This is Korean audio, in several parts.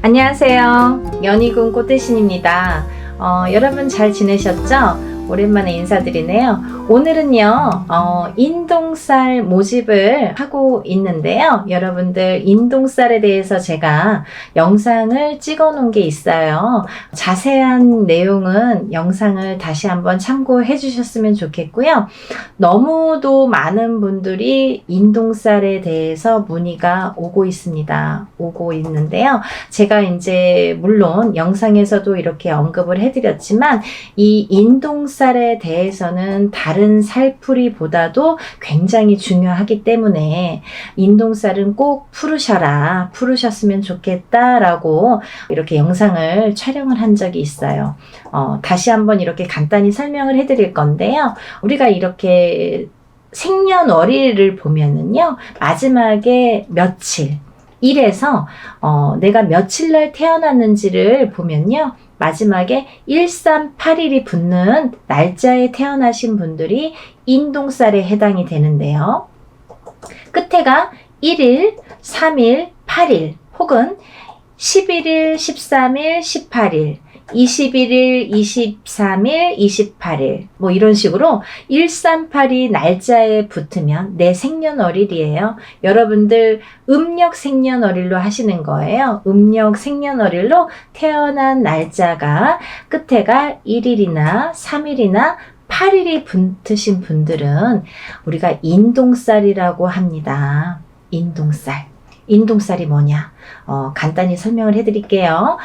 안녕하세요. 연희군 꽃대신입니다. 여러분 잘 지내셨죠? 오랜만에 인사드리네요. 오늘은요, 인동쌀 모집을 하고 있는데요. 여러분들 인동쌀에 대해서 제가 영상을 찍어 놓은 게 있어요. 자세한 내용은 영상을 다시 한번 참고해 주셨으면 좋겠고요. 너무도 많은 분들이 인동쌀에 대해서 문의가 오고 있는데요. 제가 이제 물론 영상에서도 이렇게 언급을 해드렸지만 이 인동쌀에 대해서는 다른 살풀이보다도 굉장히 중요하기 때문에 인동쌀은 꼭 풀으셨으면 좋겠다라고 이렇게 영상을 촬영을 한 적이 있어요. 다시 한번 이렇게 간단히 설명을 해드릴 건데요. 우리가 이렇게 생년월일을 보면은요, 마지막에 며칠, 일에서 내가 며칠 날 태어났는지를 보면요, 마지막에 1381이 붙는 날짜에 태어나신 분들이 인동쌀에 해당이 되는데요. 끝에가 1일, 3일, 8일 혹은 11일, 13일, 18일 21일, 23일, 28일 뭐 이런 식으로 1382 날짜에 붙으면 내 생년월일이에요. 여러분들 음력 생년월일로 하시는 거예요. 음력 생년월일로 태어난 날짜가 끝에가 1일이나 3일이나 8일이 붙으신 분들은 우리가 인동쌀이라고 합니다. 인동쌀이 뭐냐? 간단히 설명을 해드릴게요.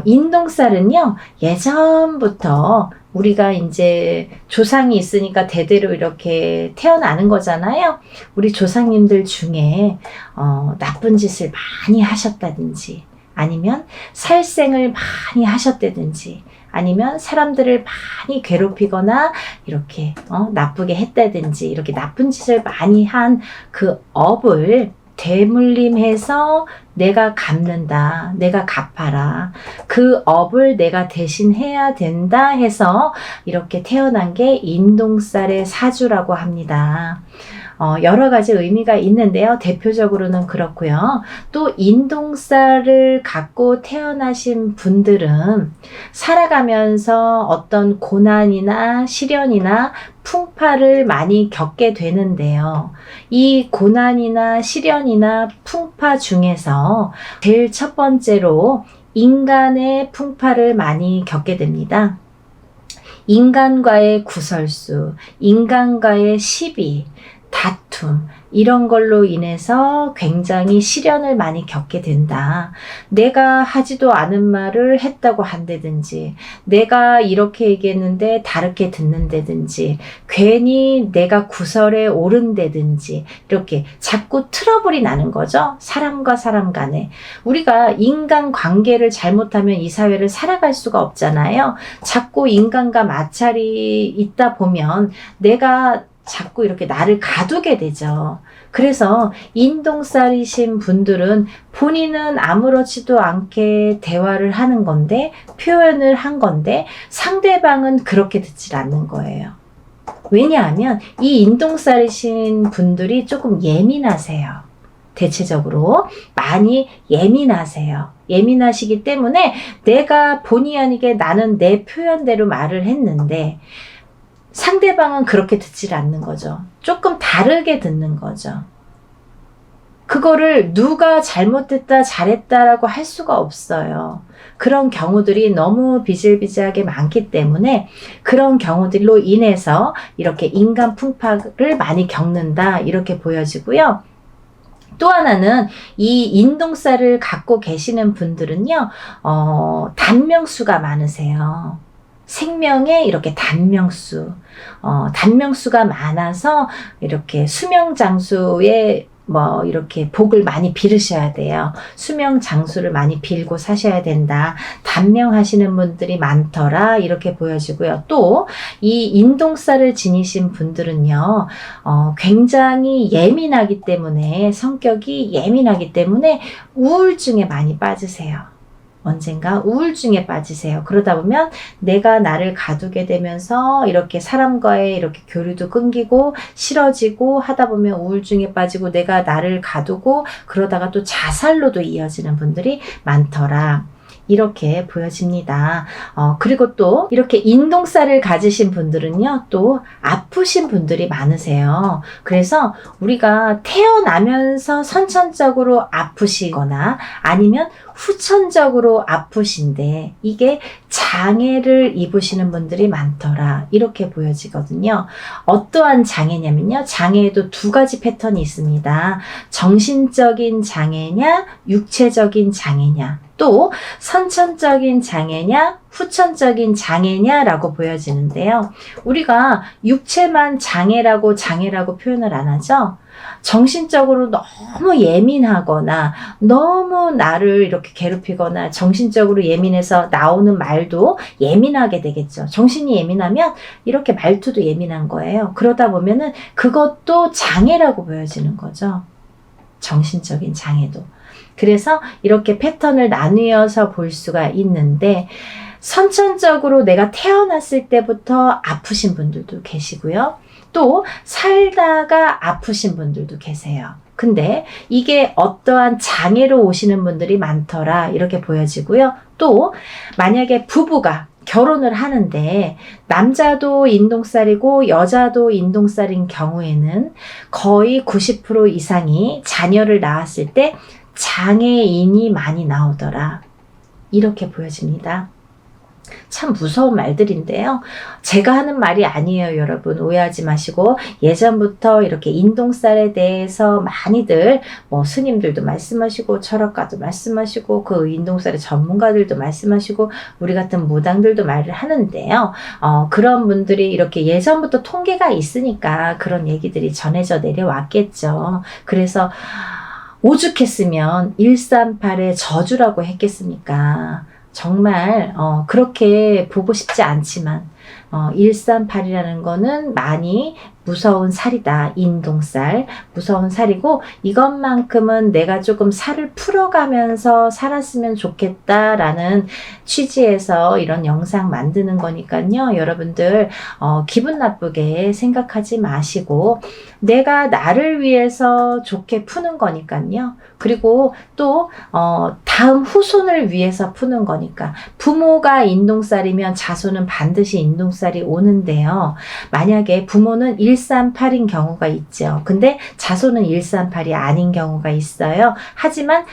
인동쌀은요, 예전부터 우리가 이제 조상이 있으니까 대대로 이렇게 태어나는 거잖아요. 우리 조상님들 중에, 나쁜 짓을 많이 하셨다든지, 아니면 살생을 많이 하셨다든지, 아니면 사람들을 많이 괴롭히거나 이렇게 나쁘게 했다든지, 이렇게 나쁜 짓을 많이 한 그 업을 되물림해서 내가 갚는다, 내가 갚아라, 그 업을 내가 대신해야 된다 해서 이렇게 태어난 게 인동쌀의 사주라고 합니다. 여러 가지 의미가 있는데요. 대표적으로는 그렇고요. 또 인동쌀을 갖고 태어나신 분들은 살아가면서 어떤 고난이나 시련이나 풍파를 많이 겪게 되는데요. 이 고난이나 시련이나 풍파 중에서 제일 첫 번째로 인간의 풍파를 많이 겪게 됩니다. 인간과의 구설수, 인간과의 시비, 다툼, 이런 걸로 인해서 굉장히 시련을 많이 겪게 된다. 내가 하지도 않은 말을 했다고 한다든지, 내가 이렇게 얘기했는데 다르게 듣는다든지, 괜히 내가 구설에 오른다든지, 이렇게 자꾸 트러블이 나는 거죠. 사람과 사람 간에. 우리가 인간 관계를 잘못하면 이 사회를 살아갈 수가 없잖아요. 자꾸 인간과 마찰이 있다 보면 내가 자꾸 이렇게 나를 가두게 되죠. 그래서 인동쌀이신 분들은 본인은 아무렇지도 않게 대화를 하는 건데, 표현을 한 건데, 상대방은 그렇게 듣질 않는 거예요. 왜냐하면 이 인동쌀이신 분들이 조금 예민하세요. 대체적으로 많이 예민하세요. 예민하시기 때문에 내가 본의 아니게 나는 내 표현대로 말을 했는데 상대방은 그렇게 듣질 않는 거죠. 조금 다르게 듣는 거죠. 그거를 누가 잘못했다, 잘했다라고 할 수가 없어요. 그런 경우들이 너무 비일비재하게 많기 때문에 그런 경우들로 인해서 이렇게 인간 풍파를 많이 겪는다, 이렇게 보여지고요. 또 하나는 이 인동쌀을 갖고 계시는 분들은요, 단명수가 많으세요. 생명에 이렇게 단명수가 많아서 이렇게 수명장수에 이렇게 복을 많이 빌으셔야 돼요. 수명장수를 많이 빌고 사셔야 된다. 단명하시는 분들이 많더라, 이렇게 보여지고요. 또 이 인동쌀을 지니신 분들은요, 굉장히 성격이 예민하기 때문에 우울증에 많이 빠지세요. 언젠가 우울증에 빠지세요. 그러다 보면 내가 나를 가두게 되면서 이렇게 사람과의 이렇게 교류도 끊기고 싫어지고 하다 보면 우울증에 빠지고 내가 나를 가두고 그러다가 또 자살로도 이어지는 분들이 많더라. 이렇게 보여집니다. 그리고 또 이렇게 인동살을 가지신 분들은요, 또 아프신 분들이 많으세요. 그래서 우리가 태어나면서 선천적으로 아프시거나 아니면 후천적으로 아프신데 이게 장애를 입으시는 분들이 많더라. 이렇게 보여지거든요. 어떠한 장애냐면요. 장애에도 두 가지 패턴이 있습니다. 정신적인 장애냐, 육체적인 장애냐. 또 선천적인 장애냐 후천적인 장애냐라고 보여지는데요. 우리가 육체만 장애라고 표현을 안 하죠. 정신적으로 너무 예민하거나 너무 나를 이렇게 괴롭히거나 정신적으로 예민해서 나오는 말도 예민하게 되겠죠. 정신이 예민하면 이렇게 말투도 예민한 거예요. 그러다 보면은 그것도 장애라고 보여지는 거죠. 정신적인 장애도. 그래서 이렇게 패턴을 나누어서 볼 수가 있는데 선천적으로 내가 태어났을 때부터 아프신 분들도 계시고요. 또 살다가 아프신 분들도 계세요. 근데 이게 어떠한 장애로 오시는 분들이 많더라 이렇게 보여지고요. 또 만약에 부부가 결혼을 하는데 남자도 인동살이고 여자도 인동살인 경우에는 거의 90% 이상이 자녀를 낳았을 때 장애인이 많이 나오더라. 이렇게 보여집니다. 참 무서운 말들인데요. 제가 하는 말이 아니에요, 여러분. 오해하지 마시고 예전부터 이렇게 인동살에 대해서 많이들 스님들도 말씀하시고 철학가도 말씀하시고 그 인동살의 전문가들도 말씀하시고 우리 같은 무당들도 말을 하는데요. 그런 분들이 이렇게 예전부터 통계가 있으니까 그런 얘기들이 전해져 내려왔겠죠. 그래서 오죽했으면 138의 저주라고 했겠습니까? 정말 그렇게 보고 싶지 않지만 138이라는 거는 많이 무서운 살이다. 인동살. 무서운 살이고 이것만큼은 내가 조금 살을 풀어가면서 살았으면 좋겠다라는 취지에서 이런 영상 만드는 거니까요. 여러분들 기분 나쁘게 생각하지 마시고 내가 나를 위해서 좋게 푸는 거니까요. 그리고 또 다음 후손을 위해서 푸는 거니까 부모가 인동살이면 자손은 반드시 인동살이 오는데요. 만약에 부모는 138인 경우가 있죠. 근데 자손은 138이 아닌 경우가 있어요. 하지만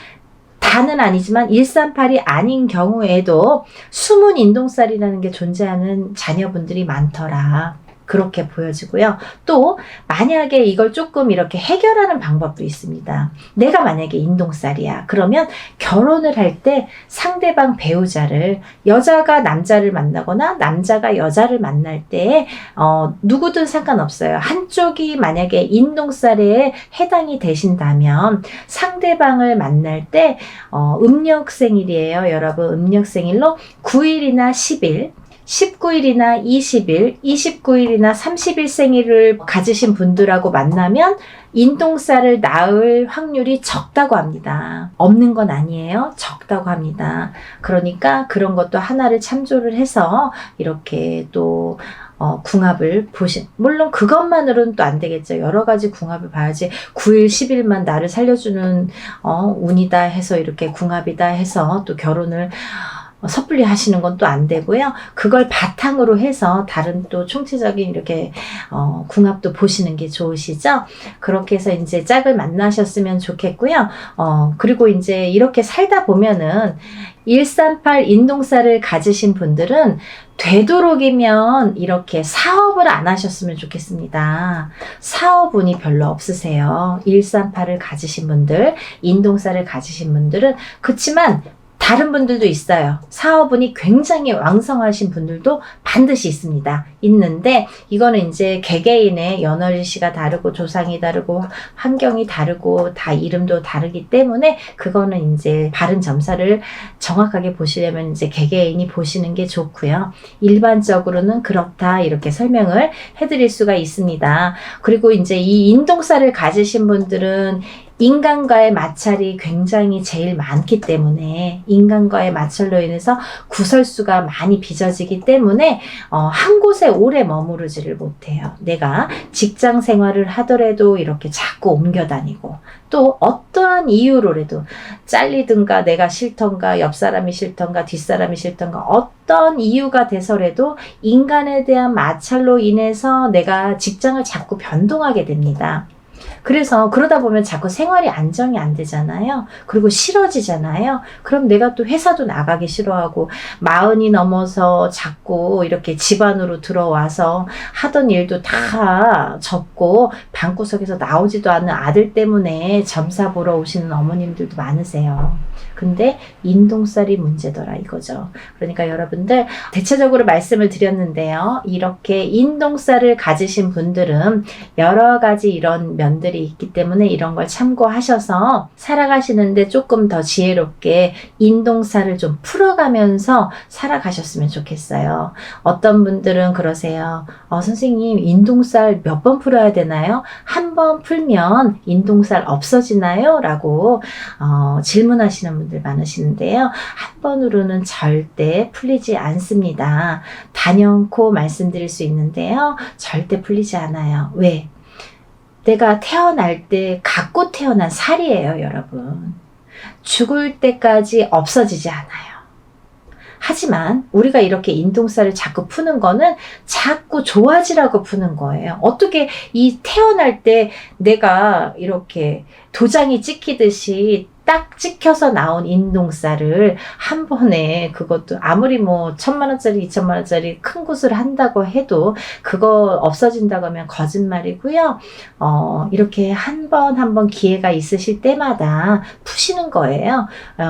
다는 아니지만 138이 아닌 경우에도 숨은 인동살이라는 게 존재하는 자녀분들이 많더라. 그렇게 보여지고요. 또 만약에 이걸 조금 이렇게 해결하는 방법도 있습니다. 내가 만약에 인동살이야. 그러면 결혼을 할 때 상대방 배우자를 여자가 남자를 만나거나 남자가 여자를 만날 때 누구든 상관없어요. 한쪽이 만약에 인동살에 해당이 되신다면 상대방을 만날 때 음력생일이에요. 여러분 음력생일로 9일이나 10일 19일이나 20일, 29일이나 30일 생일을 가지신 분들하고 만나면 인동살을 낳을 확률이 적다고 합니다. 없는 건 아니에요. 적다고 합니다. 그러니까 그런 것도 하나를 참조를 해서 이렇게 또 궁합을 물론 그것만으로는 또 안 되겠죠. 여러 가지 궁합을 봐야지 9일, 10일만 나를 살려주는 운이다 해서 이렇게 궁합이다 해서 또 결혼을 섣불리 하시는 건 또 안 되고요. 그걸 바탕으로 해서 다른 또 총체적인 이렇게 궁합도 보시는 게 좋으시죠. 그렇게 해서 이제 짝을 만나셨으면 좋겠고요. 그리고 이제 이렇게 살다 보면은 138 인동살을 가지신 분들은 되도록이면 이렇게 사업을 안 하셨으면 좋겠습니다. 사업운이 별로 없으세요. 138을 가지신 분들, 인동살을 가지신 분들은 그렇지만 다른 분들도 있어요. 사업운이 굉장히 왕성하신 분들도 반드시 있습니다. 있는데 이거는 이제 개개인의 연월일시가 다르고 조상이 다르고 환경이 다르고 다 이름도 다르기 때문에 그거는 이제 바른 점사를 정확하게 보시려면 이제 개개인이 보시는 게 좋고요. 일반적으로는 그렇다 이렇게 설명을 해드릴 수가 있습니다. 그리고 이제 이 인동살을 가지신 분들은 인간과의 마찰이 굉장히 제일 많기 때문에 인간과의 마찰로 인해서 구설수가 많이 빚어지기 때문에 한 곳에 오래 머무르지를 못해요. 내가 직장 생활을 하더라도 이렇게 자꾸 옮겨 다니고 또 어떠한 이유로라도 잘리든가 내가 싫던가 옆 사람이 싫던가 뒷사람이 싫던가 어떤 이유가 돼서라도 인간에 대한 마찰로 인해서 내가 직장을 자꾸 변동하게 됩니다. 그래서 그러다 보면 자꾸 생활이 안정이 안 되잖아요. 그리고 싫어지잖아요. 그럼 내가 또 회사도 나가기 싫어하고 40이 넘어서 자꾸 이렇게 집안으로 들어와서 하던 일도 다 접고 방구석에서 나오지도 않는 아들 때문에 점사 보러 오시는 어머님들도 많으세요. 근데 인동살이 문제더라 이거죠. 그러니까 여러분들 대체적으로 말씀을 드렸는데요. 이렇게 인동살을 가지신 분들은 여러 가지 이런 면들이 있기 때문에 이런 걸 참고하셔서 살아가시는데 조금 더 지혜롭게 인동살을 좀 풀어가면서 살아가셨으면 좋겠어요. 어떤 분들은 그러세요. 선생님 인동살 몇 번 풀어야 되나요? 한 번 풀면 인동살 없어지나요? 라고 질문하시는 분들 많으시는데요. 한 번으로는 절대 풀리지 않습니다. 단연코 말씀드릴 수 있는데요. 절대 풀리지 않아요. 왜? 내가 태어날 때 갖고 태어난 살이에요, 여러분. 죽을 때까지 없어지지 않아요. 하지만 우리가 이렇게 인동살을 자꾸 푸는 거는 자꾸 좋아지라고 푸는 거예요. 어떻게 이 태어날 때 내가 이렇게 도장이 찍히듯이 딱 찍혀서 나온 인동살을 한 번에 그것도 아무리 뭐 1,000만 원짜리 2,000만 원짜리 큰 곳을 한다고 해도 그거 없어진다고 하면 거짓말이고요. 이렇게 한 번 기회가 있으실 때마다 푸시는 거예요.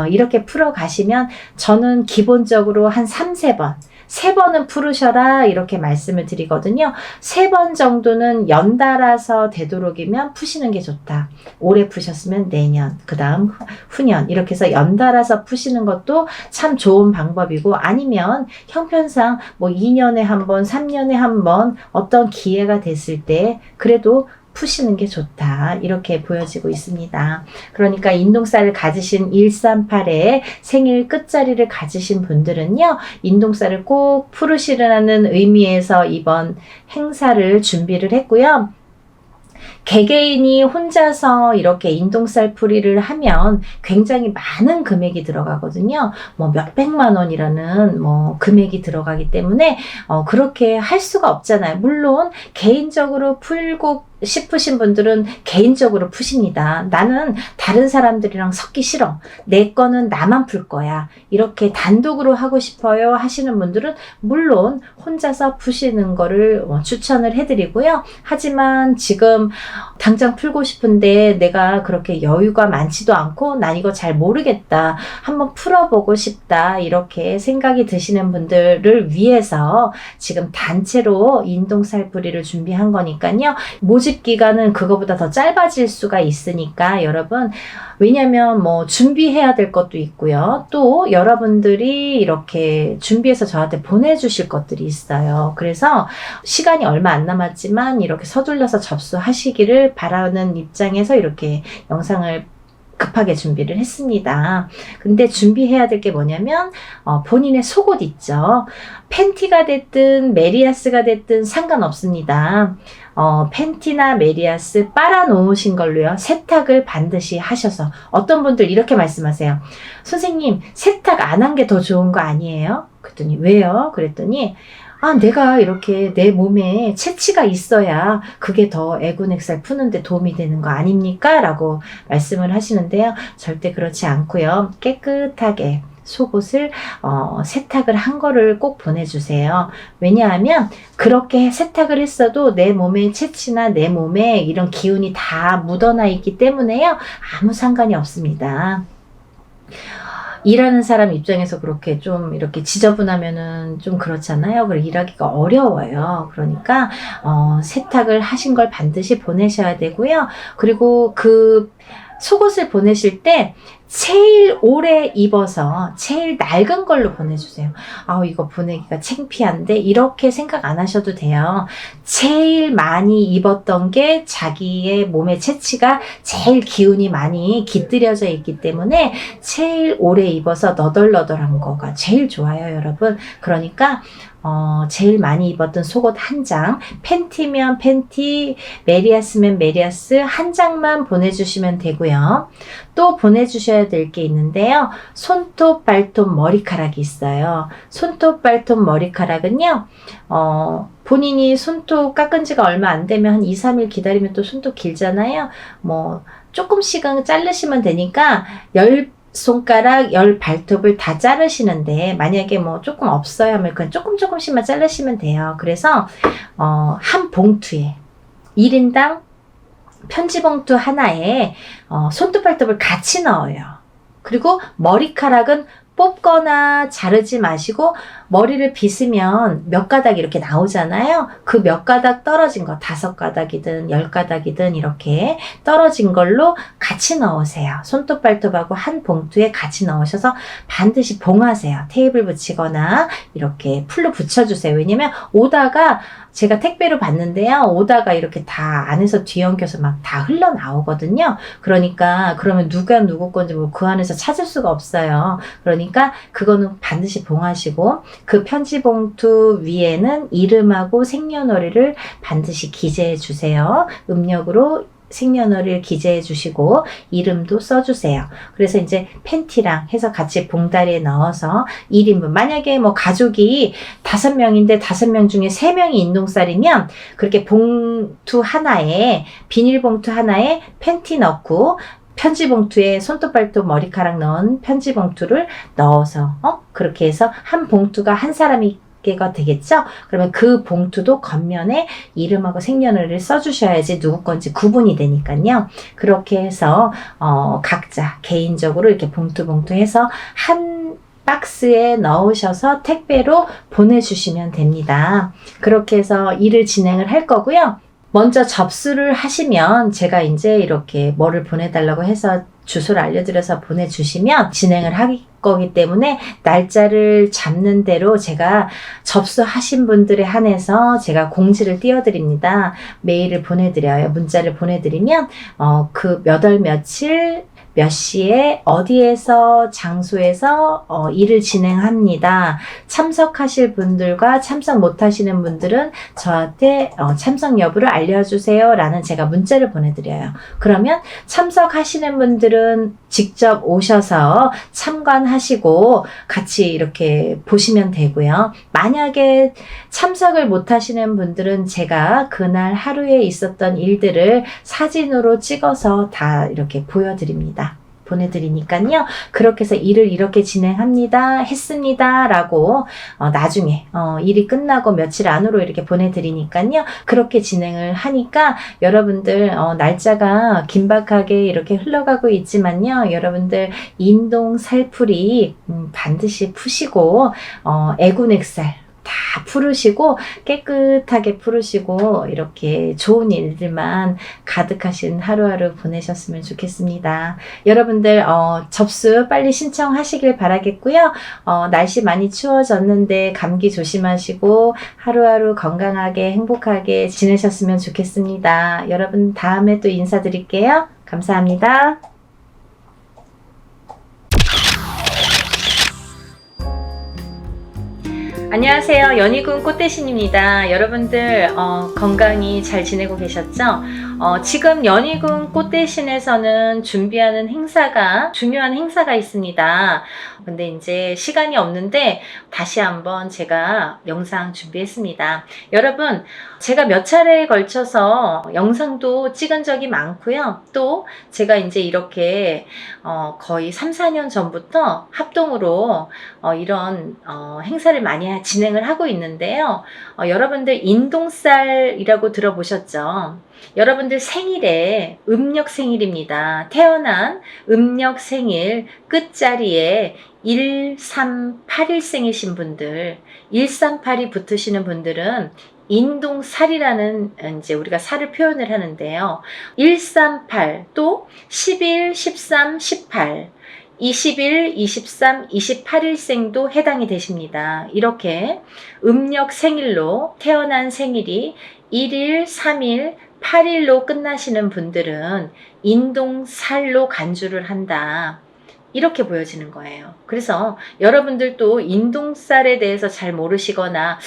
이렇게 풀어 가시면 저는 기본적으로 한 3-4번 3번은 풀으셔라 이렇게 말씀을 드리거든요. 3번 정도는 연달아서 되도록이면 푸시는 게 좋다. 올해 푸셨으면 내년, 그 다음 후년 이렇게 해서 연달아서 푸시는 것도 참 좋은 방법이고 아니면 형편상 뭐 2년에 한 번, 3년에 한 번 어떤 기회가 됐을 때 그래도 푸시는 게 좋다. 이렇게 보여지고 있습니다. 그러니까 인동살을 가지신 138의 생일 끝자리를 가지신 분들은요. 인동살을 꼭 풀으시라는 의미에서 이번 행사를 준비를 했고요. 개개인이 혼자서 이렇게 인동살 풀이를 하면 굉장히 많은 금액이 들어가거든요. 뭐 몇백만 원이라는 뭐 금액이 들어가기 때문에 그렇게 할 수가 없잖아요. 물론 개인적으로 풀고 싶으신 분들은 개인적으로 푸십니다. 나는 다른 사람들이랑 섞기 싫어. 내 거는 나만 풀 거야. 이렇게 단독으로 하고 싶어요 하시는 분들은 물론 혼자서 푸시는 거를 추천을 해드리고요. 하지만 지금 당장 풀고 싶은데 내가 그렇게 여유가 많지도 않고 난 이거 잘 모르겠다. 한번 풀어보고 싶다. 이렇게 생각이 드시는 분들을 위해서 지금 단체로 인동살풀이를 준비한 거니까요. 모집 기간은 그거보다 더 짧아질 수가 있으니까 여러분 왜냐면 뭐 준비해야 될 것도 있고요. 또 여러분들이 이렇게 준비해서 저한테 보내주실 것들이 있어요. 그래서 시간이 얼마 안 남았지만 이렇게 서둘러서 접수하시기를 바라는 입장에서 이렇게 영상을 급하게 준비를 했습니다. 근데 준비해야 될 게 뭐냐면 본인의 속옷 있죠. 팬티가 됐든 메리아스가 됐든 상관없습니다. 팬티나 메리아스 빨아놓으신 걸로요. 세탁을 반드시 하셔서 어떤 분들 이렇게 말씀하세요. 선생님 세탁 안 한 게 더 좋은 거 아니에요? 그랬더니 왜요? 그랬더니 내가 이렇게 내 몸에 채취가 있어야 그게 더 애군액살 푸는데 도움이 되는 거 아닙니까? 라고 말씀을 하시는데요. 절대 그렇지 않고요. 깨끗하게 속옷을 세탁을 한 거를 꼭 보내주세요. 왜냐하면 그렇게 세탁을 했어도 내 몸의 채취나 내 몸에 이런 기운이 다 묻어나 있기 때문에요. 아무 상관이 없습니다. 일하는 사람 입장에서 그렇게 좀 이렇게 지저분하면은 좀 그렇잖아요. 그리고 일하기가 어려워요. 그러니까 세탁을 하신 걸 반드시 보내셔야 되고요. 그리고 그 속옷을 보내실 때 제일 오래 입어서 제일 낡은 걸로 보내주세요. 이거 보내기가 창피한데 이렇게 생각 안 하셔도 돼요. 제일 많이 입었던 게 자기의 몸의 체취가 제일 기운이 많이 깃들여져 있기 때문에 제일 오래 입어서 너덜너덜한 거가 제일 좋아요, 여러분. 그러니까 제일 많이 입었던 속옷 한 장, 팬티면 팬티, 메리아스면 메리아스 한 장만 보내주시면 되고요. 또 보내주셔야 될 게 있는데요. 손톱, 발톱, 머리카락이 있어요. 손톱, 발톱, 머리카락은요. 본인이 손톱 깎은 지가 얼마 안 되면 한 2, 3일 기다리면 또 손톱 길잖아요. 뭐 조금씩은 자르시면 되니까 10손가락 10발톱을 다 자르시는데 만약에 뭐 조금 없어요 하면 그냥 조금씩만 자르시면 돼요. 그래서 한 봉투에 1인당 편지봉투 하나에 손톱 발톱을 같이 넣어요. 그리고 머리카락은 뽑거나 자르지 마시고 머리를 빗으면 몇 가닥 이렇게 나오잖아요. 그 몇 가닥 떨어진 거 5가닥이든 10가닥이든 이렇게 떨어진 걸로 같이 넣으세요. 손톱 발톱하고 한 봉투에 같이 넣으셔서 반드시 봉하세요. 테이블 붙이거나 이렇게 풀로 붙여주세요. 왜냐면 오다가 제가 택배로 받는데요. 오다가 이렇게 다 안에서 뒤엉켜서 막 다 흘러나오거든요. 그러니까 그러면 누가 누구 건지 뭐 그 안에서 찾을 수가 없어요. 그러니까 그거는 반드시 봉하시고 그 편지 봉투 위에는 이름하고 생년월일을 반드시 기재해 주세요. 음력으로 생년월일 기재해 주시고 이름도 써주세요. 그래서 이제 팬티랑 해서 같이 봉다리에 넣어서 1인분 만약에 뭐 가족이 5명인데 5명 중에 3명이 인동살이면 그렇게 봉투 하나에 비닐봉투 하나에 팬티 넣고 편지 봉투에 손톱 발톱 머리카락 넣은 편지 봉투를 넣어서 그렇게 해서 한 봉투가 한 사람이 가 되겠죠? 그러면 그 봉투도 겉면에 이름하고 생년월일을 써주셔야지 누구 건지 구분이 되니까요. 그렇게 해서 각자 개인적으로 이렇게 봉투 해서 한 박스에 넣으셔서 택배로 보내주시면 됩니다. 그렇게 해서 일을 진행을 할 거고요. 먼저 접수를 하시면 제가 이제 이렇게 뭐를 보내달라고 해서 주소를 알려드려서 보내주시면 진행을 할 거기 때문에 날짜를 잡는 대로 제가 접수하신 분들에 한해서 제가 공지를 띄워드립니다. 메일을 보내드려요. 문자를 보내드리면 그 몇 월 며칠 몇 시에 어디에서 장소에서 일을 진행합니다. 참석하실 분들과 참석 못하시는 분들은 저한테 참석 여부를 알려주세요 라는 제가 문자를 보내드려요. 그러면 참석하시는 분들은 직접 오셔서 참관하시고 같이 이렇게 보시면 되고요. 만약에 참석을 못하시는 분들은 제가 그날 하루에 있었던 일들을 사진으로 찍어서 다 이렇게 보여드립니다. 보내드리니까요. 그렇게 해서 일을 이렇게 진행합니다. 했습니다. 라고 나중에 일이 끝나고 며칠 안으로 이렇게 보내드리니까요. 그렇게 진행을 하니까 여러분들 날짜가 긴박하게 이렇게 흘러가고 있지만요. 여러분들 인동 살풀이 반드시 푸시고 애군액살 다 풀으시고 깨끗하게 풀으시고 이렇게 좋은 일들만 가득하신 하루하루 보내셨으면 좋겠습니다. 여러분들 접수 빨리 신청하시길 바라겠고요. 날씨 많이 추워졌는데 감기 조심하시고 하루하루 건강하게 행복하게 지내셨으면 좋겠습니다. 여러분 다음에 또 인사드릴게요. 감사합니다. 안녕하세요. 연희군 꽃대신입니다. 여러분들 건강히 잘 지내고 계셨죠? 지금 연희군 꽃대신에서는 준비하는 행사가 중요한 행사가 있습니다. 근데 이제 시간이 없는데 다시 한번 제가 영상 준비했습니다. 여러분 제가 몇 차례에 걸쳐서 영상도 찍은 적이 많고요. 또 제가 이제 이렇게 거의 3, 4년 전부터 합동으로 이런 행사를 많이 진행을 하고 있는데요. 여러분들 인동살이라고 들어보셨죠? 여러분들 생일에 음력 생일입니다. 태어난 음력 생일 끝자리에 1381생이신 분들, 138이 붙으시는 분들은 인동살이라는 이제 우리가 살을 표현을 하는데요. 138, 또 11, 13, 18 21, 23, 28일생도 해당이 되십니다. 이렇게 음력 생일로 태어난 생일이 1일, 3일, 8일로 끝나시는 분들은 인동살로 간주를 한다. 이렇게 보여지는 거예요. 그래서 여러분들도 인동살에 대해서 잘 모르시거나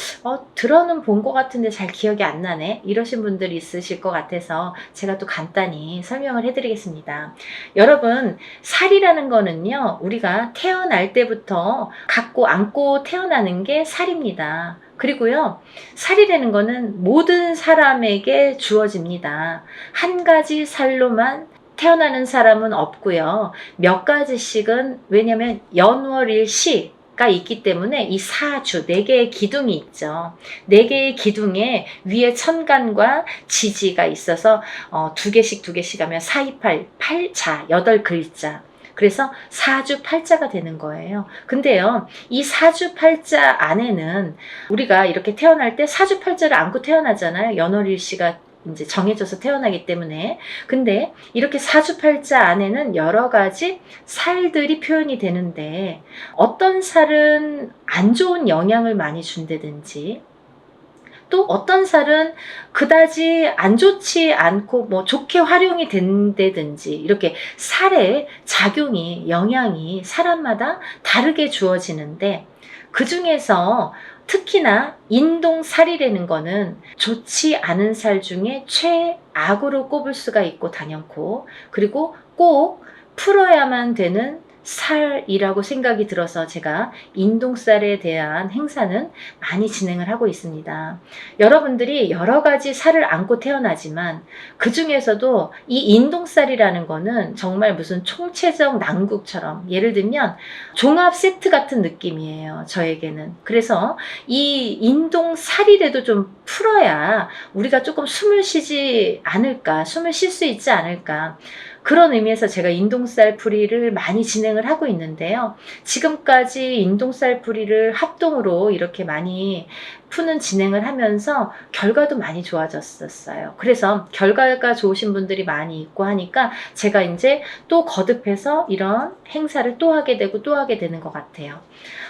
들어는 본 것 같은데 잘 기억이 안 나네 이러신 분들이 있으실 것 같아서 제가 또 간단히 설명을 해드리겠습니다. 여러분, 살이라는 거는요, 우리가 태어날 때부터 갖고 안고 태어나는 게 살입니다. 그리고요, 살이라는 거는 모든 사람에게 주어집니다. 한 가지 살로만 태어나는 사람은 없고요. 몇 가지씩은, 왜냐면 연월일시가 있기 때문에 이 사주, 4개의 기둥이 있죠. 4개의 기둥에 위에 천간과 지지가 있어서 2개씩 하면 4, 2, 8, 8자, 8글자. 그래서 사주 팔자가 되는 거예요. 근데요, 이 사주 팔자 안에는 우리가 이렇게 태어날 때 사주 팔자를 안고 태어나잖아요. 연월일시가 이제 정해져서 태어나기 때문에. 근데 이렇게 사주팔자 안에는 여러 가지 살들이 표현이 되는데, 어떤 살은 안 좋은 영향을 많이 준다든지, 또 어떤 살은 그다지 안 좋지 않고 뭐 좋게 활용이 된다든지, 이렇게 살의 작용이, 영향이 사람마다 다르게 주어지는데, 그 중에서 특히나 인동살이라는 거는 좋지 않은 살 중에 최악으로 꼽을 수가 있고 당연코, 그리고 꼭 풀어야만 되는 살이라고 생각이 들어서 제가 인동살에 대한 행사는 많이 진행을 하고 있습니다. 여러분들이 여러 가지 살을 안고 태어나지만 그 중에서도 이 인동살이라는 거는 정말 무슨 총체적 난국처럼, 예를 들면 종합 세트 같은 느낌이에요, 저에게는. 그래서 이 인동살이라도 좀 풀어야 우리가 조금 숨을 쉬지 않을까, 숨을 쉴 수 있지 않을까, 그런 의미에서 제가 인동살 풀이를 많이 진행을 하고 있는데요. 지금까지 인동살 풀이를 합동으로 이렇게 많이 푸는 진행을 하면서 결과도 많이 좋아졌었어요. 그래서 결과가 좋으신 분들이 많이 있고 하니까 제가 이제 또 거듭해서 이런 행사를 또 하게 되고 또 하게 되는 것 같아요.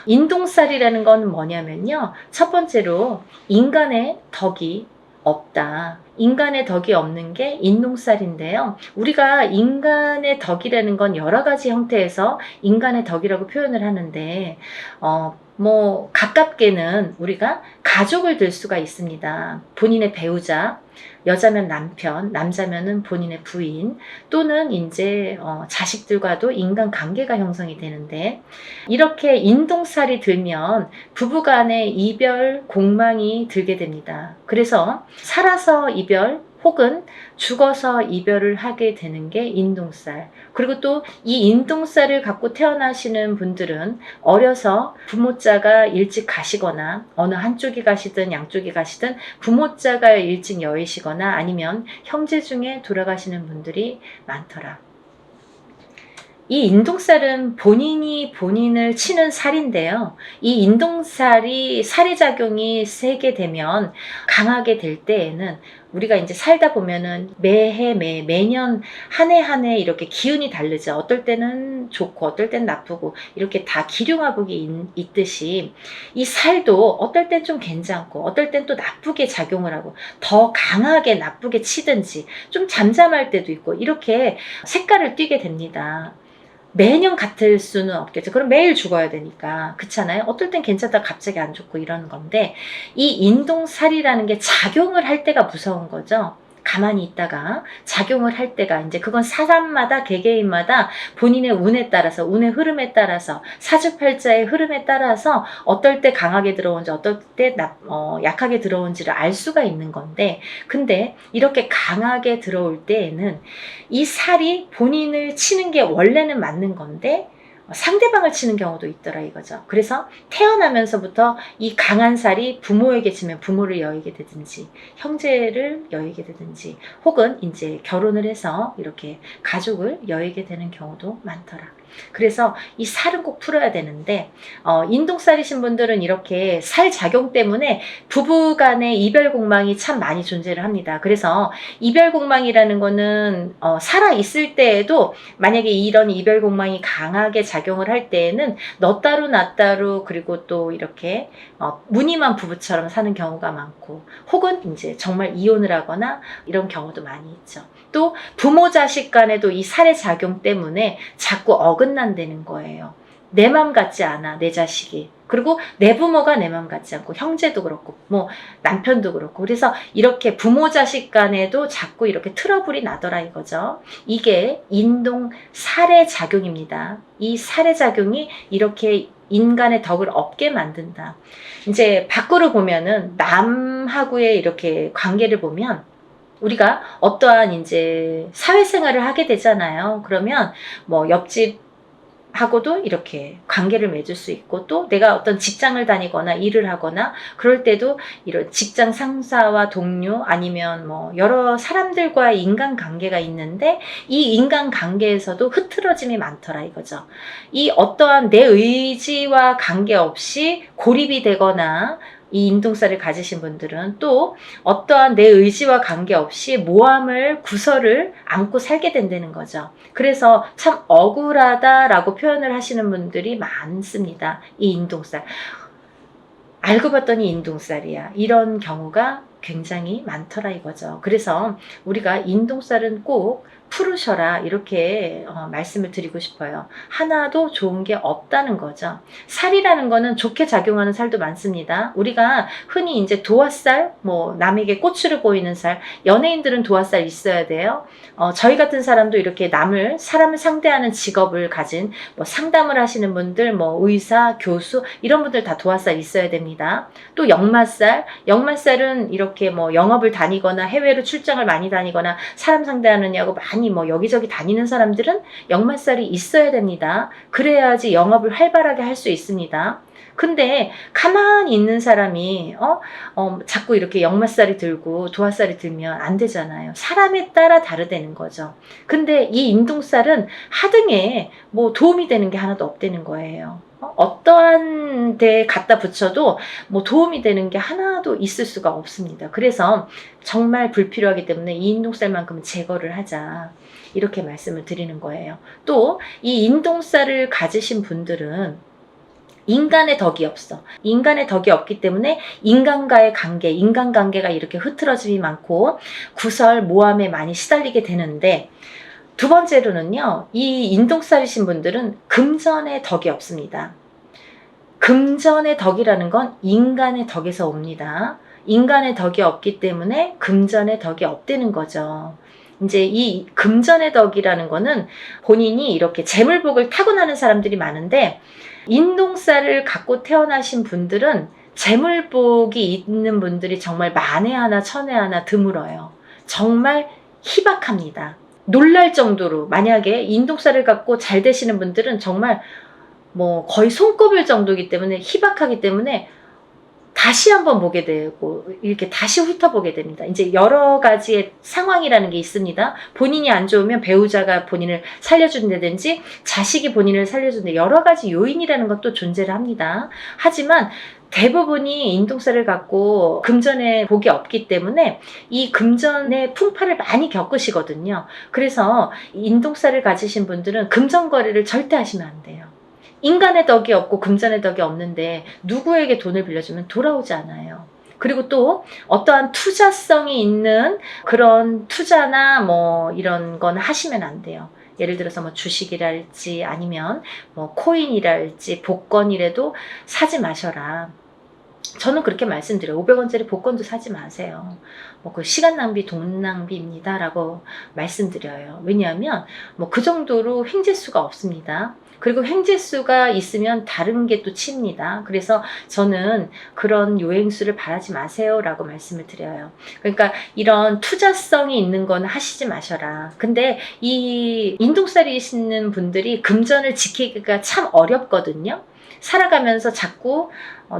인동살이라는 건 뭐냐면요, 첫 번째로 인간의 덕이 없다. 인간의 덕이 없는 게 인동살인데요. 우리가 인간의 덕이라는 건 여러 가지 형태에서 인간의 덕이라고 표현을 하는데, 가깝게는 우리가 가족을 들 수가 있습니다. 본인의 배우자, 여자면 남편, 남자면은 본인의 부인, 또는 이제 자식들과도 인간 관계가 형성이 되는데, 이렇게 인동살이 들면 부부간의 이별 공망이 들게 됩니다. 그래서 살아서 이별 혹은 죽어서 이별을 하게 되는 게 인동살. 그리고 또 이 인동살을 갖고 태어나시는 분들은 어려서 부모자가 일찍 가시거나, 어느 한쪽이 가시든 양쪽이 가시든 부모자가 일찍 여의시거나 아니면 형제 중에 돌아가시는 분들이 많더라. 이 인동살은 본인이 본인을 치는 살인데요. 이 인동살이 살의 작용이 세게 되면, 강하게 될 때에는 우리가 이제 살다 보면은 매해 매년 한 해 한 해 이렇게 기운이 다르죠. 어떨 때는 좋고 어떨 때는 나쁘고, 이렇게 다 기륭화복이 있듯이 이 살도 어떨 땐 좀 괜찮고 어떨 땐 또 나쁘게 작용을 하고, 더 강하게 나쁘게 치든지 좀 잠잠할 때도 있고, 이렇게 색깔을 띠게 됩니다. 매년 같을 수는 없겠죠. 그럼 매일 죽어야 되니까. 그렇잖아요. 어떨 땐 괜찮다 갑자기 안 좋고 이러는 건데, 이 인동살이라는 게 작용을 할 때가 무서운 거죠. 가만히 있다가 작용을 할 때가, 이제 그건 사람마다 개개인마다 본인의 운에 따라서, 운의 흐름에 따라서, 사주팔자의 흐름에 따라서 어떨 때 강하게 들어온지 어떨 때 약하게 들어온지를 알 수가 있는 건데, 근데 이렇게 강하게 들어올 때에는 이 살이 본인을 치는 게 원래는 맞는 건데, 상대방을 치는 경우도 있더라 이거죠. 그래서 태어나면서부터 이 강한 살이 부모에게 지면 부모를 여의게 되든지 형제를 여의게 되든지 혹은 이제 결혼을 해서 이렇게 가족을 여의게 되는 경우도 많더라. 그래서 이 살은 꼭 풀어야 되는데 인동살이신 분들은 이렇게 살 작용 때문에 부부 간의 이별 공망이 참 많이 존재를 합니다. 그래서 이별 공망이라는 거는 살아 있을 때에도 만약에 이런 이별 공망이 강하게 작용을 할 때에는 너 따로 나 따로 그리고 또 이렇게 무늬만 부부처럼 사는 경우가 많고 혹은 이제 정말 이혼을 하거나 이런 경우도 많이 있죠. 또 부모 자식 간에도 이 살의 작용 때문에 자꾸 어긋난다는 거예요. 내 맘 같지 않아 내 자식이. 그리고 내 부모가 내 맘 같지 않고 형제도 그렇고 뭐 남편도 그렇고 그래서 이렇게 부모 자식 간에도 자꾸 이렇게 트러블이 나더라 이거죠. 이게 인동 살의 작용입니다. 이 살의 작용이 이렇게 인간의 덕을 없게 만든다. 이제 밖으로 보면은 남하고의 이렇게 관계를 보면 우리가 어떠한 이제 사회생활을 하게 되잖아요. 그러면 뭐 옆집하고도 이렇게 관계를 맺을 수 있고 또 내가 어떤 직장을 다니거나 일을 하거나 그럴 때도 이런 직장 상사와 동료 아니면 뭐 여러 사람들과의 인간관계가 있는데 이 인간관계에서도 흐트러짐이 많더라 이거죠. 이 어떠한 내 의지와 관계없이 고립이 되거나 이 인동살을 가지신 분들은 또 어떠한 내 의지와 관계없이 모함을 구설을 안고 살게 된다는 거죠. 그래서 참 억울하다라고 표현을 하시는 분들이 많습니다. 이 인동살. 알고 봤더니 인동살이야. 이런 경우가 굉장히 많더라 이거죠. 그래서 우리가 인동살은 꼭 풀으셔라 이렇게 말씀을 드리고 싶어요. 하나도 좋은 게 없다는 거죠. 살이라는 거는 좋게 작용하는 살도 많습니다. 우리가 흔히 이제 도화살, 뭐 남에게 꼬추를 보이는 살, 연예인들은 도화살 있어야 돼요. 저희 같은 사람도 이렇게 사람을 상대하는 직업을 가진 뭐 상담을 하시는 분들, 뭐 의사, 교수 이런 분들 다 도화살 있어야 됩니다. 또 역마살은 이렇게 뭐 영업을 다니거나 해외로 출장을 많이 다니거나 사람 상대하느냐고 많이 뭐 여기저기 다니는 사람들은 역마살이 있어야 됩니다. 그래야지 영업을 활발하게 할 수 있습니다. 근데 가만히 있는 사람이 자꾸 이렇게 역마살이 들고 도화살이 들면 안 되잖아요. 사람에 따라 다르다는 거죠. 근데 이 인동살은 하등에 뭐 도움이 되는 게 하나도 없다는 거예요. 어떠한 데에 갖다 붙여도 뭐 도움이 되는 게 하나도 있을 수가 없습니다. 그래서 정말 불필요하기 때문에 이 인동살만큼은 제거를 하자 이렇게 말씀을 드리는 거예요. 또 이 인동살을 가지신 분들은 인간의 덕이 없어. 인간의 덕이 없기 때문에 인간과의 관계, 인간관계가 이렇게 흐트러짐이 많고 구설, 모함에 많이 시달리게 되는데 두 번째로는요. 이 인동살이신 분들은 금전의 덕이 없습니다. 금전의 덕이라는 건 인간의 덕에서 옵니다. 인간의 덕이 없기 때문에 금전의 덕이 없다는 거죠. 이제 이 금전의 덕이라는 거는 본인이 이렇게 재물복을 타고나는 사람들이 많은데 인동살을 갖고 태어나신 분들은 재물복이 있는 분들이 정말 만에 하나 천에 하나 드물어요. 정말 희박합니다. 놀랄 정도로 만약에 인동살을 갖고 잘 되시는 분들은 정말 뭐 거의 손꼽을 정도이기 때문에 희박하기 때문에 다시 한번 보게 되고 이렇게 다시 훑어보게 됩니다. 이제 여러 가지의 상황이라는 게 있습니다. 본인이 안 좋으면 배우자가 본인을 살려준다든지 자식이 본인을 살려준다 여러 가지 요인이라는 것도 존재를 합니다. 하지만 대부분이 인동살을 갖고 금전의 복이 없기 때문에 이 금전의 풍파를 많이 겪으시거든요. 그래서 인동살을 가지신 분들은 금전 거래를 절대 하시면 안 돼요. 인간의 덕이 없고 금전의 덕이 없는데 누구에게 돈을 빌려주면 돌아오지 않아요. 그리고 또 어떠한 투자성이 있는 그런 투자나 뭐 이런 건 하시면 안 돼요. 예를 들어서 뭐 주식이랄지 아니면 뭐 코인이랄지 복권이라도 사지 마셔라. 저는 그렇게 말씀드려요. 500원짜리 복권도 사지 마세요. 뭐 그 시간 낭비, 돈 낭비입니다. 라고 말씀드려요. 왜냐하면 뭐 그 정도로 횡재수가 없습니다. 그리고 횡재수가 있으면 다른 게 또 칩니다. 그래서 저는 그런 요행수를 바라지 마세요라고 말씀을 드려요. 그러니까 이런 투자성이 있는 건 하시지 마셔라. 근데 이 인동살이시는 분들이 금전을 지키기가 참 어렵거든요. 살아가면서 자꾸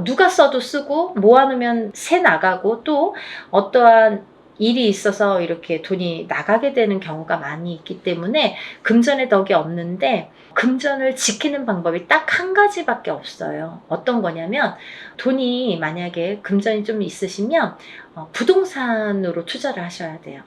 누가 써도 쓰고 모아놓으면 새 나가고 또 어떠한 일이 있어서 이렇게 돈이 나가게 되는 경우가 많이 있기 때문에 금전의 덕이 없는데, 금전을 지키는 방법이 딱 한 가지밖에 없어요. 어떤 거냐면, 돈이 만약에 금전이 좀 있으시면 부동산으로 투자를 하셔야 돼요.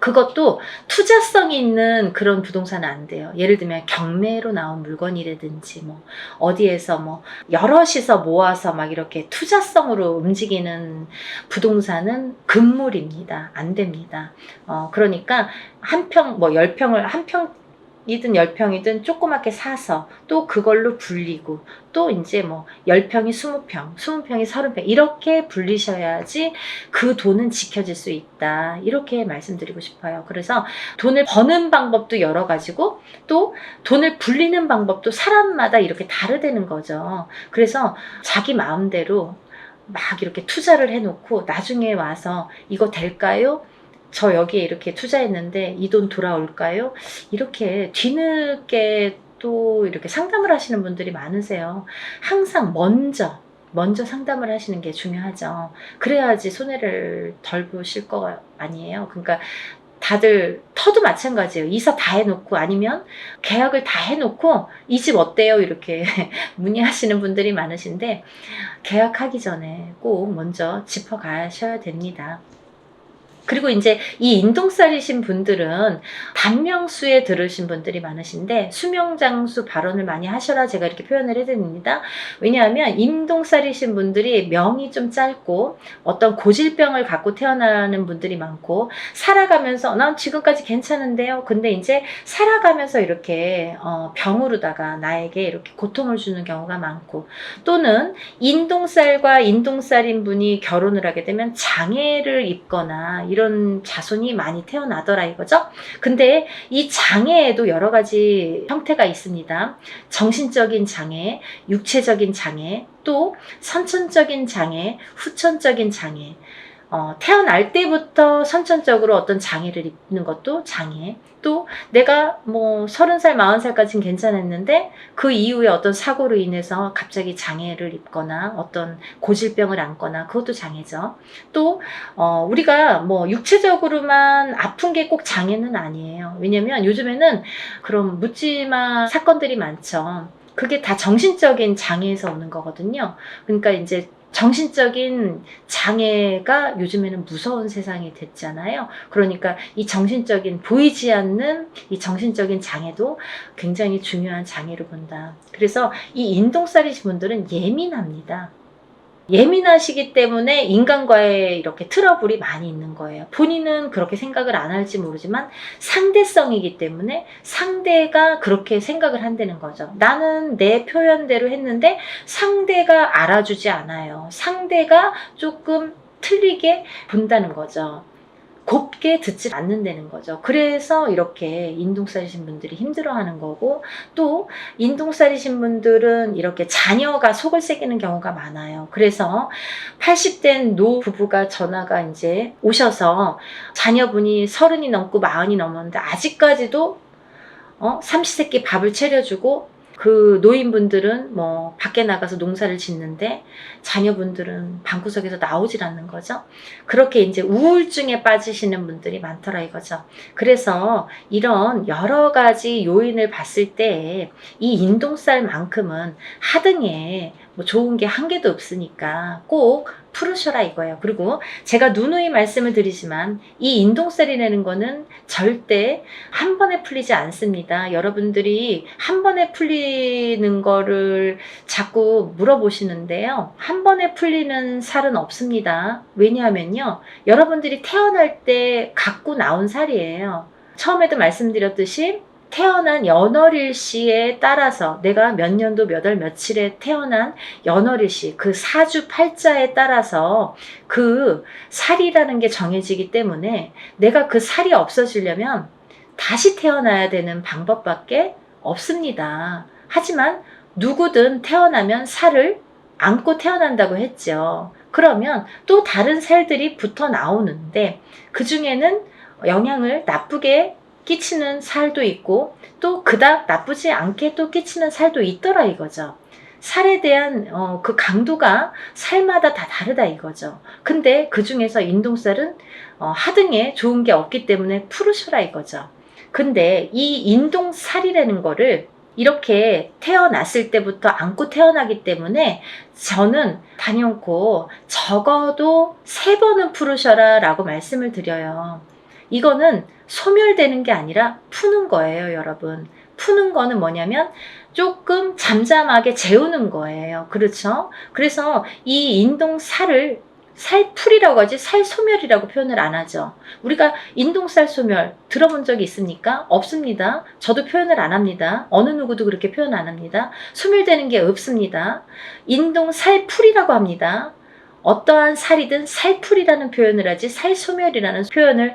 그것도 투자성이 있는 그런 부동산은 안 돼요. 예를 들면 경매로 나온 물건이라든지 뭐 어디에서 뭐 여럿이서 모아서 막 이렇게 투자성으로 움직이는 부동산은 금물입니다. 안 됩니다. 그러니까 한 평, 뭐 10평을 한 평이든 10평이든 조그맣게 사서 또 그걸로 불리고 또 이제 뭐 10평이 20평, 20평이 30평 이렇게 불리셔야지 그 돈은 지켜질 수 있다. 이렇게 말씀드리고 싶어요. 그래서 돈을 버는 방법도 여러 가지고 또 돈을 불리는 방법도 사람마다 이렇게 다르다는 거죠. 그래서 자기 마음대로 막 이렇게 투자를 해놓고 나중에 와서 이거 될까요? 저 여기에 이렇게 투자했는데 이 돈 돌아올까요? 이렇게 뒤늦게 또 이렇게 상담을 하시는 분들이 많으세요. 항상 먼저 상담을 하시는 게 중요하죠. 그래야지 손해를 덜 보실 거 아니에요. 그러니까 다들 터도 마찬가지예요. 이사 다 해놓고 아니면 계약을 다 해놓고 이 집 어때요? 이렇게 문의하시는 분들이 많으신데, 계약하기 전에 꼭 먼저 짚어가셔야 됩니다. 그리고 이제 이 인동살이신 분들은 단명수에 들으신 분들이 많으신데 수명장수 발언을 많이 하셔라 제가 이렇게 표현을 해드립니다. 왜냐하면 인동살이신 분들이 명이 좀 짧고 어떤 고질병을 갖고 태어나는 분들이 많고, 살아가면서 난 지금까지 괜찮은데요. 근데 이제 살아가면서 이렇게 병으로다가 나에게 이렇게 고통을 주는 경우가 많고, 또는 인동살과 인동살인 분이 결혼을 하게 되면 장애를 입거나 이런 자손이 많이 태어나더라 이거죠. 근데 이 장애에도 여러 가지 형태가 있습니다. 정신적인 장애, 육체적인 장애, 또 선천적인 장애, 후천적인 장애. 태어날 때부터 선천적으로 어떤 장애를 입는 것도 장애. 또 내가 뭐 30살, 40살까지는 괜찮았는데 그 이후에 어떤 사고로 인해서 갑자기 장애를 입거나 어떤 고질병을 안거나 그것도 장애죠. 또 우리가 뭐 육체적으로만 아픈 게 꼭 장애는 아니에요. 왜냐면 요즘에는 그런 묻지마 사건들이 많죠. 그게 다 정신적인 장애에서 오는 거거든요. 그러니까 이제 정신적인 장애가 요즘에는 무서운 세상이 됐잖아요. 그러니까 이 정신적인, 보이지 않는 이 정신적인 장애도 굉장히 중요한 장애로 본다. 그래서 이 인동살이신 분들은 예민합니다. 예민하시기 때문에 인간과의 이렇게 트러블이 많이 있는 거예요. 본인은 그렇게 생각을 안 할지 모르지만 상대성이기 때문에 상대가 그렇게 생각을 한다는 거죠. 나는 내 표현대로 했는데 상대가 알아주지 않아요. 상대가 조금 틀리게 본다는 거죠. 곱게 듣지 않는다는 거죠. 그래서 이렇게 인동살이신 분들이 힘들어하는 거고, 또 인동살이신 분들은 이렇게 자녀가 속을 새기는 경우가 많아요. 그래서 80된 노 부부가 전화가 이제 오셔서 자녀분이 30이 넘고 40이 넘었는데 아직까지도 삼시세끼 밥을 차려주고, 그 노인분들은 뭐 밖에 나가서 농사를 짓는데 자녀분들은 방구석에서 나오질 않는 거죠. 그렇게 이제 우울증에 빠지시는 분들이 많더라 이거죠. 그래서 이런 여러 가지 요인을 봤을 때 이 인동살만큼은 하등에 뭐 좋은 게 한 개도 없으니까 꼭 풀으셔라 이거예요. 그리고 제가 누누이 말씀을 드리지만 이 인동살이라는 거는 절대 한 번에 풀리지 않습니다. 여러분들이 한 번에 풀리는 거를 자꾸 물어보시는데요. 한 번에 풀리는 살은 없습니다. 왜냐하면요, 여러분들이 태어날 때 갖고 나온 살이에요. 처음에도 말씀드렸듯이 태어난 연월일시에 따라서 내가 몇 년도 몇 월 며칠에 태어난 연월일시 그 사주 팔자에 따라서 그 살이라는 게 정해지기 때문에 내가 그 살이 없어지려면 다시 태어나야 되는 방법밖에 없습니다. 하지만 누구든 태어나면 살을 안고 태어난다고 했죠. 그러면 또 다른 살들이 붙어 나오는데 그 중에는 영향을 나쁘게 끼치는 살도 있고 또 그닥 나쁘지 않게 또 끼치는 살도 있더라 이거죠. 살에 대한 그 강도가 살마다 다 다르다 이거죠. 근데 그 중에서 인동살은 하등에 좋은 게 없기 때문에 푸르셔라 이거죠. 근데 이 인동살이라는 거를 이렇게 태어났을 때부터 안고 태어나기 때문에 저는 단연코 적어도 3번은 푸르셔라 라고 말씀을 드려요. 이거는 소멸되는 게 아니라 푸는 거예요, 여러분. 푸는 거는 뭐냐면 조금 잠잠하게 재우는 거예요. 그렇죠? 그래서 이 인동살을 살풀이라고 하지 살소멸이라고 표현을 안 하죠. 우리가 인동살 소멸 들어본 적이 있습니까? 없습니다. 저도 표현을 안 합니다. 어느 누구도 그렇게 표현 안 합니다. 소멸되는 게 없습니다. 인동살풀이라고 합니다. 어떠한 살이든 살풀이라는 표현을 하지 살소멸이라는 표현을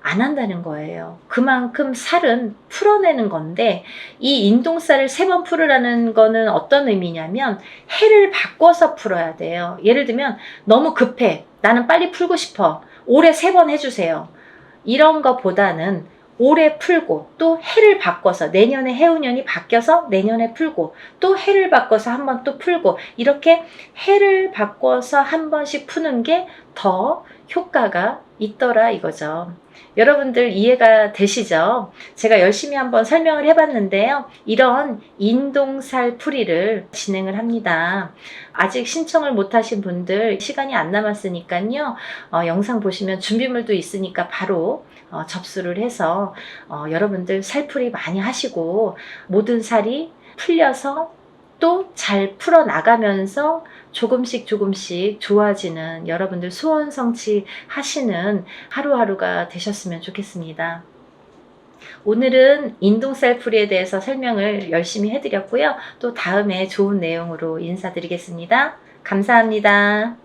안 한다는 거예요. 그만큼 살은 풀어내는 건데 이 인동살을 3번 풀으라는 거는 어떤 의미냐면 해를 바꿔서 풀어야 돼요. 예를 들면 너무 급해. 나는 빨리 풀고 싶어. 올해 3번 해주세요. 이런 것보다는 올해 풀고 또 해를 바꿔서 내년에 해운년이 바뀌어서 내년에 풀고 또 해를 바꿔서 한 번 또 풀고 이렇게 해를 바꿔서 한 번씩 푸는 게 더 효과가 있더라 이거죠. 여러분들 이해가 되시죠? 제가 열심히 한번 설명을 해봤는데요. 이런 인동살 풀이를 진행을 합니다. 아직 신청을 못하신 분들 시간이 안 남았으니까요. 영상 보시면 준비물도 있으니까 바로 접수를 해서 여러분들 살풀이 많이 하시고 모든 살이 풀려서 또 잘 풀어나가면서 조금씩 좋아지는 여러분들 소원 성취하시는 하루하루가 되셨으면 좋겠습니다. 오늘은 인동살 풀이에 대해서 설명을 열심히 해드렸고요. 또 다음에 좋은 내용으로 인사드리겠습니다. 감사합니다.